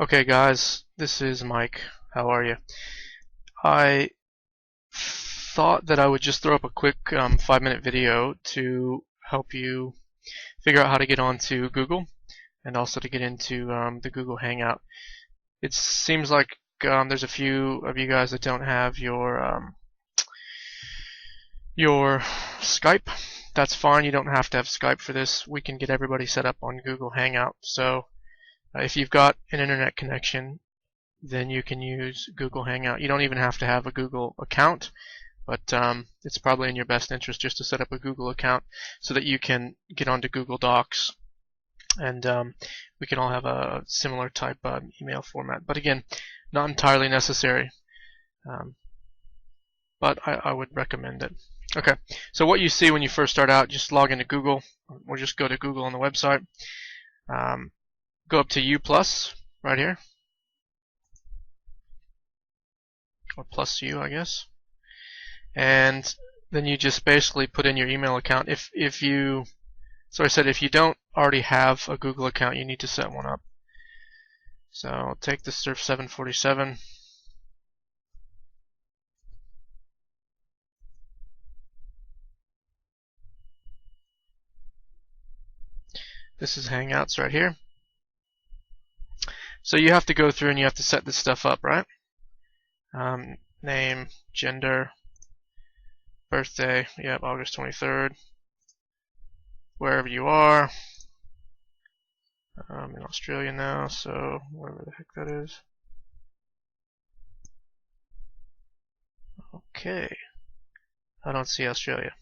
Okay guys, this is Mike. How are you? I thought that I would just throw up a quick 5-minute video to help you figure out how to get onto Google and also to get into the Google Hangout. It seems like there's a few of you guys that don't have your Skype. That's fine. You don't have to have Skype for this. We can get everybody set up on Google Hangout. So if you've got an internet connection, then you can use Google Hangout. You don't even have to have a Google account, but it's probably in your best interest just to set up a Google account so that you can get onto Google Docs, and we can all have a similar type email format. But again, not entirely necessary, but I would recommend it. Okay, so what you see when you first start out, just log into Google, or just go to Google on the website. Go up to U+, right here, or plus U, I guess, and then you just basically put in your email account. If you don't already have a Google account, you need to set one up. So I'll take the Surf 747. This is Hangouts right here. So you have to go through and you have to set this stuff up, right? Name, gender, birthday, yep, August 23rd, wherever you are. I'm in Australia now, so wherever the heck that is. Okay, I don't see Australia.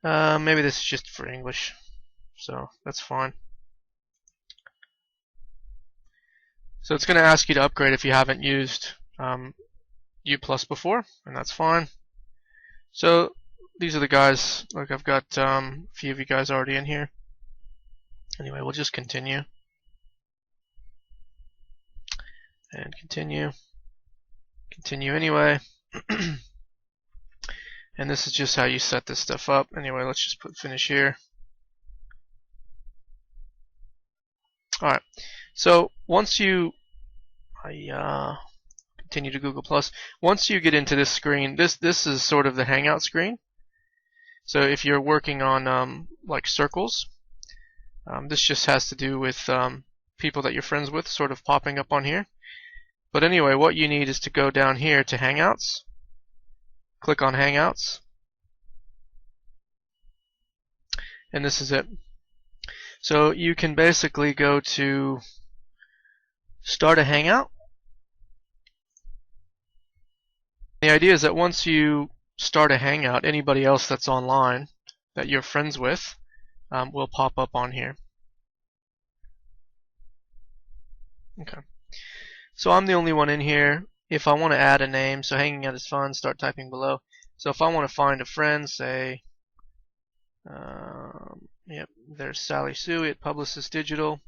Maybe this is just for English, so that's fine. So it's going to ask you to upgrade if you haven't used U+ before, and that's fine. So these are the guys. Look, I've got a few of you guys already in here. Anyway, we'll just continue. And continue. Continue anyway. And this is just how you set this stuff up. Anyway, let's just put finish here. Alright, so once you continue to Google+, once you get into this screen, this is sort of the Hangout screen. So if you're working on like circles, this just has to do with people that you're friends with sort of popping up on here. But anyway, what you need is to go down here to Hangouts, click on Hangouts, and this is it. So you can basically go to Start a Hangout. The idea is that once you start a Hangout, anybody else that's online that you're friends with will pop up on here. Okay. So I'm the only one in here. If I want to add a name, so hanging out is fun, start typing below. So if I want to find a friend, say, yep, there's Sally Sue at Publicist Digital.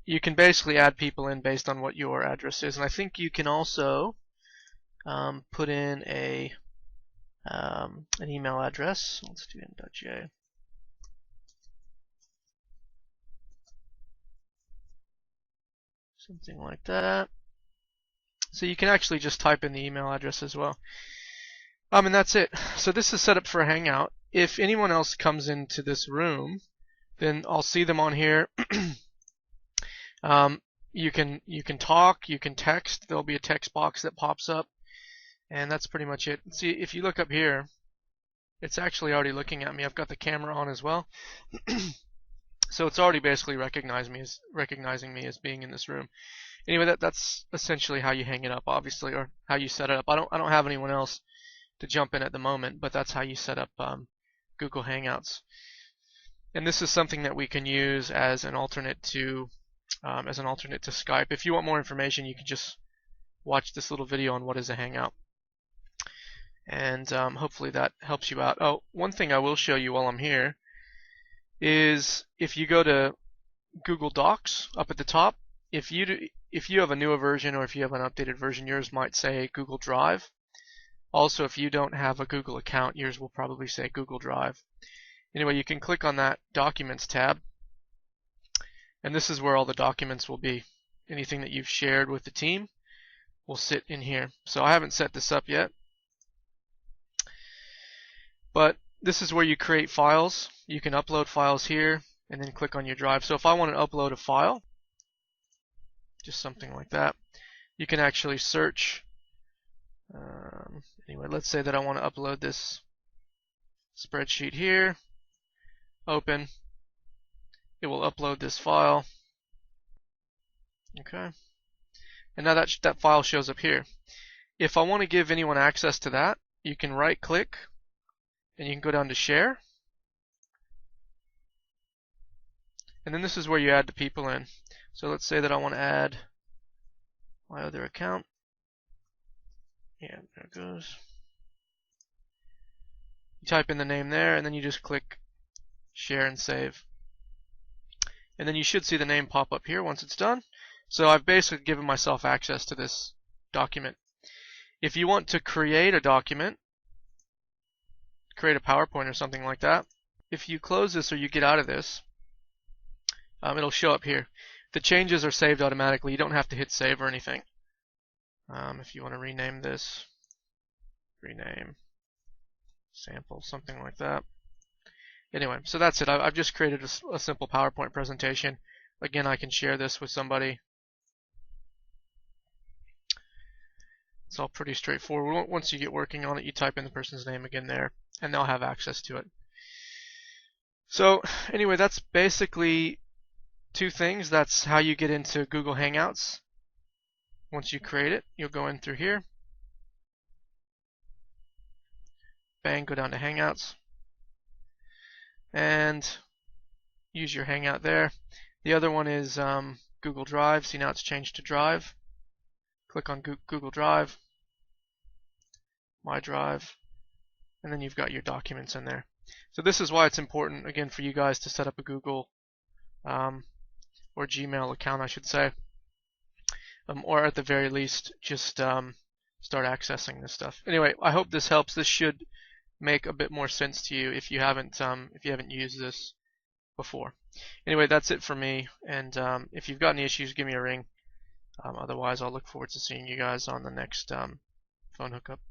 You can basically add people in based on what your address is, and I think you can also put in an email address. Let's do in.j. Something like that. So you can actually just type in the email address as well. And that's it. So this is set up for a Hangout. If anyone else comes into this room, then I'll see them on here. You can talk, you can text. There'll be a text box that pops up, and that's pretty much it. See, if you look up here, it's actually already looking at me. I've got the camera on as well. So it's already basically recognizing me as being in this room. Anyway, that's essentially how you hang it up, obviously, or how you set it up. I don't have anyone else to jump in at the moment, but that's how you set up Google Hangouts. And this is something that we can use as an alternate to Skype. If you want more information, you can just watch this little video on what is a Hangout, and hopefully that helps you out. Oh, one thing I will show you while I'm here is if you go to Google Docs up at the top, if you have a newer version or if you have an updated version, yours might say Google Drive. Also, if you don't have a Google account, yours will probably say Google Drive. Anyway, you can click on that Documents tab, And this is where all the documents will be. Anything that you've shared with the team will sit in here. So I haven't set this up yet, but this is where you create files. You can upload files here and then click on your drive. So if I want to upload a file, just something like that, you can actually search. Anyway, let's say that I want to upload this spreadsheet here. Open. It will upload this file. Okay. And now that file shows up here. If I want to give anyone access to that, you can right click and you can go down to share. And then this is where you add the people in. So let's say that I want to add my other account. Yeah, there it goes. You type in the name there and then you just click share and save. And then you should see the name pop up here once it's done. So I've basically given myself access to this document. If you want to create a document, create a PowerPoint or something like that, if you close this or you get out of this, it'll show up here. The changes are saved automatically. You don't have to hit save or anything. If you want to rename this, rename sample, something like that. Anyway, so that's it. I've just created a simple PowerPoint presentation. Again, I can share this with somebody. It's all pretty straightforward. Once you get working on it, you type in the person's name again there, and they'll have access to it. So anyway, that's basically two things. That's how you get into Google Hangouts. Once you create it, you'll go in through here. Bang, go down to Hangouts. And use your Hangout there. The other one is Google Drive. See, now it's changed to Drive. Click on Google Drive, My Drive, and then you've got your documents in there. So this is why it's important, again, for you guys to set up a Google or Gmail account, I should say, or at the very least, just start accessing this stuff. Anyway, I hope this helps. This should make a bit more sense to you if you haven't used this before. Anyway, that's it for me. And if you've got any issues, give me a ring. Otherwise, I'll look forward to seeing you guys on the next phone hookup.